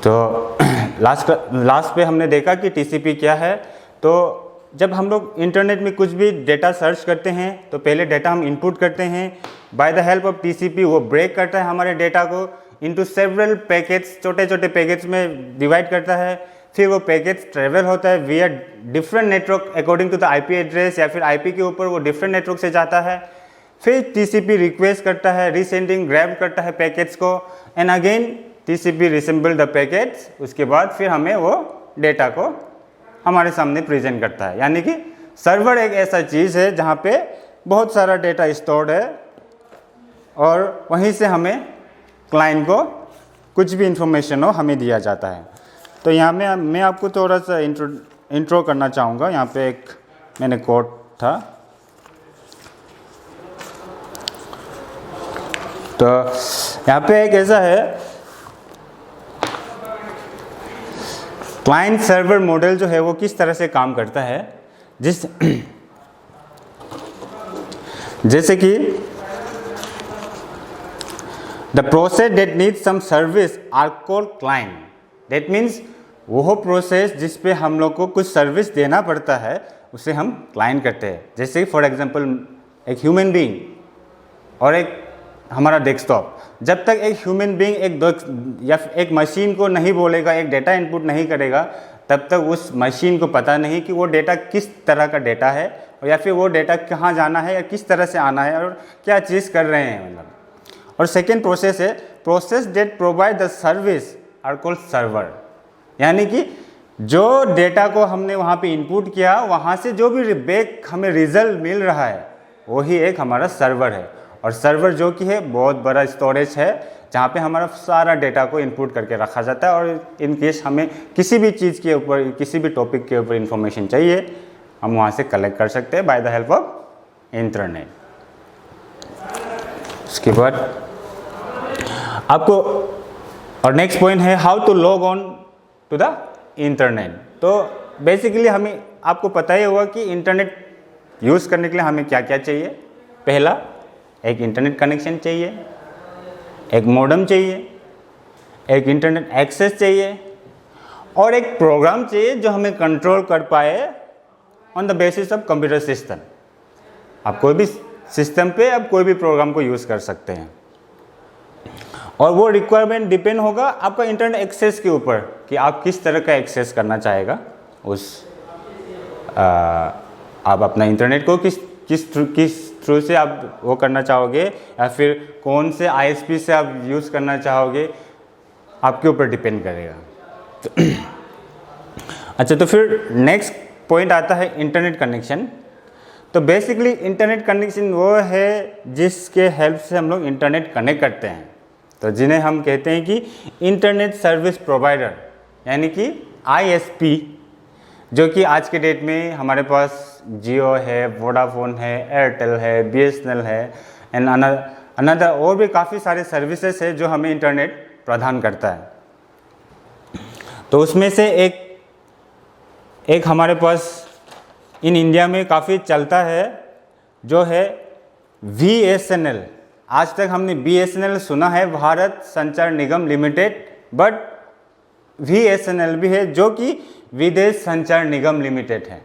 तो लास्ट पे हमने देखा कि टीसीपी क्या है। तो जब हम लोग इंटरनेट में कुछ भी डेटा सर्च करते हैं तो पहले डेटा हम इनपुट करते हैं, by the help of TCP वो ब्रेक करता है हमारे डेटा को इनटू सेवरल पैकेट्स, छोटे छोटे पैकेट्स में डिवाइड करता है। फिर वो पैकेट्स ट्रेवल होता है via different network according to the IP address, या फिर आईपी के ऊपर वो डिफरेंट नेटवर्क से जाता है। फिर टीसीपी रिक्वेस्ट करता है, रीसेंडिंग ग्रैब करता है पैकेट्स को, and again TCP resemble the packets. उसके बाद फिर हमें वो डेटा को हमारे सामने प्रेजेंट करता है। यानी कि सर्वर एक ऐसा चीज़ है जहाँ पे बहुत सारा डेटा स्टोर्ड है और वहीं से हमें क्लाइंट को कुछ भी इंफॉर्मेशन हो हमें दिया जाता है। तो यहाँ में मैं आपको थोड़ा सा इंट्रो करना चाहूँगा। यहाँ पे एक मैंने कोड था, तो यहाँ पे एक ऐसा है क्लाइंट सर्वर मॉडल जो है वो किस तरह से काम करता है। जैसे कि the process that need some service are called client. That means वो प्रोसेस जिस पे हम लोग को कुछ सर्विस देना पड़ता है उसे हम क्लाइंट करते हैं। जैसे फॉर एग्जांपल एक ह्यूमन बीइंग और एक हमारा डेस्कटॉप, जब तक एक ह्यूमन बीइंग या एक मशीन को नहीं बोलेगा, एक डेटा इनपुट नहीं करेगा, तब तक उस मशीन को पता नहीं कि वो डेटा किस तरह का डेटा है और या फिर वो डेटा कहाँ जाना है या किस तरह से आना है और क्या चीज़ कर रहे हैं मतलब। और सेकेंड प्रोसेस है process that provide the service are called server. यानी कि जो डेटा को हमने वहाँ पे इनपुट किया वहाँ से जो भी बैक हमें रिजल्ट मिल रहा है वही एक हमारा सर्वर है। और सर्वर जो कि है बहुत बड़ा स्टोरेज है जहाँ पे हमारा सारा डेटा को इनपुट करके रखा जाता है और इन केस हमें किसी भी चीज़ के ऊपर किसी भी टॉपिक के ऊपर इंफॉर्मेशन चाहिए हम वहाँ से कलेक्ट कर सकते हैं by the help of internet. उसके बाद आपको और नेक्स्ट पॉइंट है how to log on to the internet. तो बेसिकली हमें आपको पता ही होगा कि इंटरनेट यूज़ करने के लिए हमें क्या क्या चाहिए। पहला एक इंटरनेट कनेक्शन चाहिए, एक मॉडेम चाहिए, एक इंटरनेट एक्सेस चाहिए और एक प्रोग्राम चाहिए जो हमें कंट्रोल कर पाए on the basis of computer system. आप कोई भी सिस्टम पे आप कोई भी प्रोग्राम को यूज़ कर सकते हैं और वो रिक्वायरमेंट डिपेंड होगा आपका इंटरनेट एक्सेस के ऊपर कि आप किस तरह का एक्सेस करना चाहेगा उस आप अपना इंटरनेट को किस थ्रू से आप वो करना चाहोगे या फिर कौन से आईएसपी से आप यूज़ करना चाहोगे आपके ऊपर डिपेंड करेगा। अच्छा, तो फिर नेक्स्ट पॉइंट आता है इंटरनेट कनेक्शन। तो बेसिकली इंटरनेट कनेक्शन वो है जिसके हेल्प से हम लोग इंटरनेट कनेक्ट करते हैं, तो जिन्हें हम कहते हैं कि इंटरनेट सर्विस प्रोवाइडर यानी कि आईएसपी, जो कि आज के डेट में हमारे पास जियो है, वोडाफोन है, एयरटेल है, बीएसएनएल है एंड अनदर और भी काफ़ी सारे सर्विसेज है जो हमें इंटरनेट प्रदान करता है। तो उसमें से एक हमारे पास इन इंडिया में काफ़ी चलता है जो है VSNL। आज तक हमने BSNL सुना है, भारत संचार निगम लिमिटेड, बट VSNL भी है जो कि विदेश संचार निगम लिमिटेड है।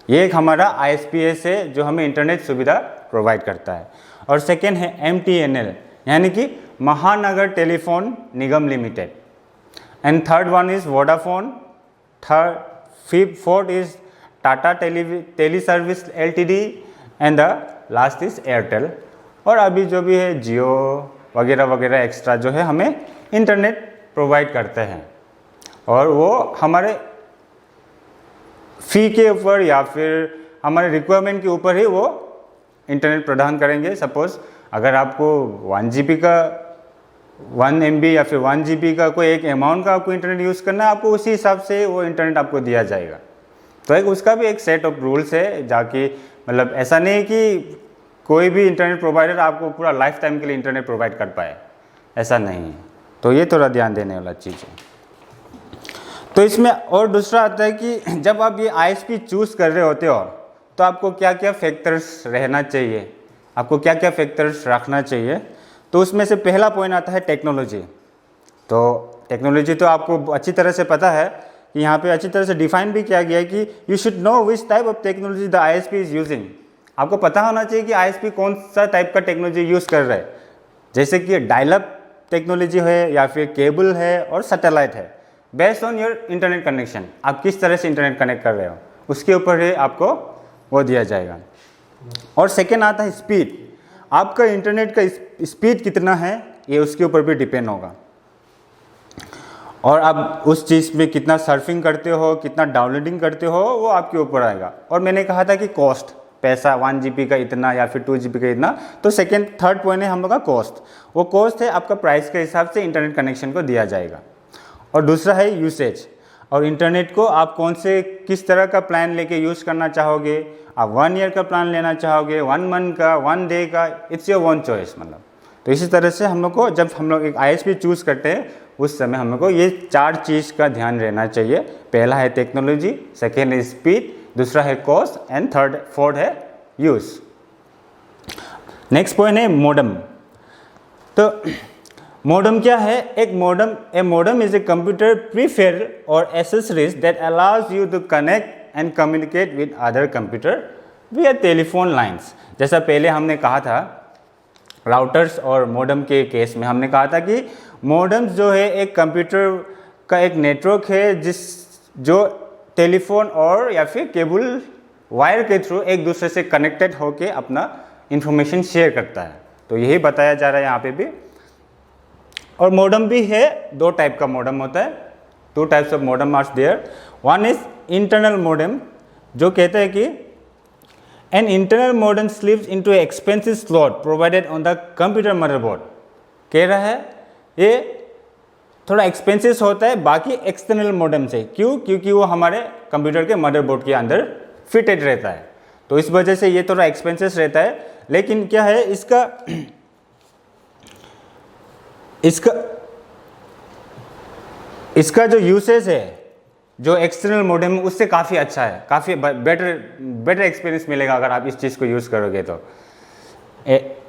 ये एक हमारा ISPS है जो हमें इंटरनेट सुविधा प्रोवाइड करता है। और सेकेंड है MTNL यानी कि Mahanagar telephone Nigam limited, and third one is Vodafone, fourth is Tata tele service LTD and the last is Airtel. और अभी जो भी है जियो वगैरह वगैरह एक्स्ट्रा जो है हमें इंटरनेट प्रोवाइड करते हैं और वो हमारे फ़ी के ऊपर या फिर हमारे रिक्वायरमेंट के ऊपर ही वो इंटरनेट प्रदान करेंगे। सपोज़ अगर आपको 1 GB का 1 MB या फिर 1 GB का कोई एक अमाउंट का आपको इंटरनेट यूज़ करना है, आपको उसी हिसाब से वो इंटरनेट आपको दिया जाएगा। तो एक उसका भी एक सेट ऑफ रूल्स है जाके, मतलब ऐसा नहीं कि कोई भी इंटरनेट प्रोवाइडर आपको पूरा लाइफ टाइम के लिए इंटरनेट प्रोवाइड कर पाए, ऐसा नहीं है। तो ये थोड़ा ध्यान देने वाला चीज़ है। तो इसमें और दूसरा आता है कि जब आप ये ISP चूज़ कर रहे होते हो तो आपको क्या क्या फैक्टर्स रहना चाहिए, आपको क्या क्या फैक्टर्स रखना चाहिए। तो उसमें से पहला पॉइंट आता है टेक्नोलॉजी। तो टेक्नोलॉजी तो आपको अच्छी तरह से पता है कि यहाँ पे अच्छी तरह से डिफाइन भी किया गया है कि you should know which type of technology the ISP is using. आपको पता होना चाहिए कि आईएसपी कौन सा टाइप का टेक्नोलॉजी यूज़ कर रहा है, जैसे कि डायल अप टेक्नोलॉजी है या फिर केबल है और सैटेलाइट है। Based on your internet connection, आप किस तरह से इंटरनेट कनेक्ट कर रहे हो उसके ऊपर ही आपको वो दिया जाएगा। और सेकेंड आता है स्पीड। आपका इंटरनेट का स्पीड कितना है ये उसके ऊपर भी डिपेंड होगा, और आप उस चीज़ में कितना सर्फिंग करते हो, कितना डाउनलोडिंग करते हो, वो आपके ऊपर आएगा। और मैंने कहा था कि कॉस्ट, पैसा 1 GB का इतना या फिर 2 GB का इतना, तो थर्ड पॉइंट है हम लोग का कॉस्ट। वो कॉस्ट है आपका प्राइस के हिसाब से इंटरनेट कनेक्शन को दिया जाएगा। और दूसरा है यूसेज, और इंटरनेट को आप कौन से किस तरह का प्लान लेके यूज़ करना चाहोगे। आप 1 ईयर का प्लान लेना चाहोगे, 1 मंथ का, 1 डे का, इट्स योर ओन चॉइस। मतलब तो इसी तरह से हम लोग को जब हम लोग एक आईएसपी चूज़ करते हैं उस समय हम लोग को ये 4 चीज़ का ध्यान रहना चाहिए। पहला है टेक्नोलॉजी, सेकेंड है स्पीड, दूसरा है कॉस्ट एंड फोर्थ है यूज़। नेक्स्ट पॉइंट है मोडम। तो मोडम क्या है? A modem is a computer peripheral और accessories that allows you to connect and communicate with other computer via telephone lines. जैसा पहले हमने कहा था राउटर्स और मोडम के केस में, हमने कहा था कि मोडम्स जो है एक कंप्यूटर का एक नेटवर्क है जो टेलीफोन और या फिर केबल वायर के थ्रू एक दूसरे से कनेक्टेड होके अपना इंफॉर्मेशन शेयर करता है। तो यही बताया जा रहा है यहाँ पे भी। और मोडम भी है, 2 टाइप का मोडम होता है, 2 types of modem are there. One is internal modem, जो कहते हैं कि an internal modem slips into an expensive slot provided on the computer motherboard। कह रहा है ये थोड़ा एक्सपेंसिव होता है बाकी एक्सटर्नल मोडम से। क्यों? क्योंकि वो हमारे कंप्यूटर के मदरबोर्ड के अंदर फिटेड रहता है, तो इस वजह से ये थोड़ा एक्सपेंसिव रहता है। लेकिन क्या है इसका जो यूसेज है जो एक्सटर्नल मोडेम उससे काफ़ी अच्छा है, काफ़ी बेटर एक्सपीरियंस मिलेगा अगर आप इस चीज़ को यूज़ करोगे तो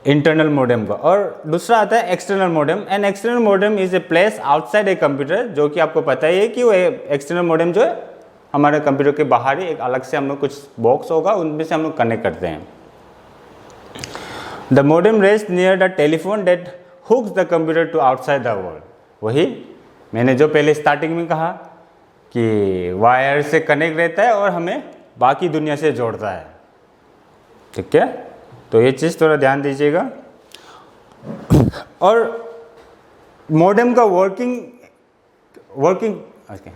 इंटरनल मोडेम का। और दूसरा आता है external modem. And external modem is a place outside a computer, जो कि आपको पता ही है कि वो एक्सटर्नल मोडेम जो है हमारे कंप्यूटर के बाहर ही एक अलग से हम लोग कुछ बॉक्स होगा उनमें से हम लोग कनेक्ट करते हैं। The modem rest near the telephone that hooks the computer to outside the world. वही मैंने जो पहले स्टार्टिंग में कहा कि वायर से कनेक्ट रहता है और हमें बाकी दुनिया से जोड़ता है। ठीक है, तो ये चीज़ थोड़ा ध्यान दीजिएगा। और मोडेम का वर्किंग ओके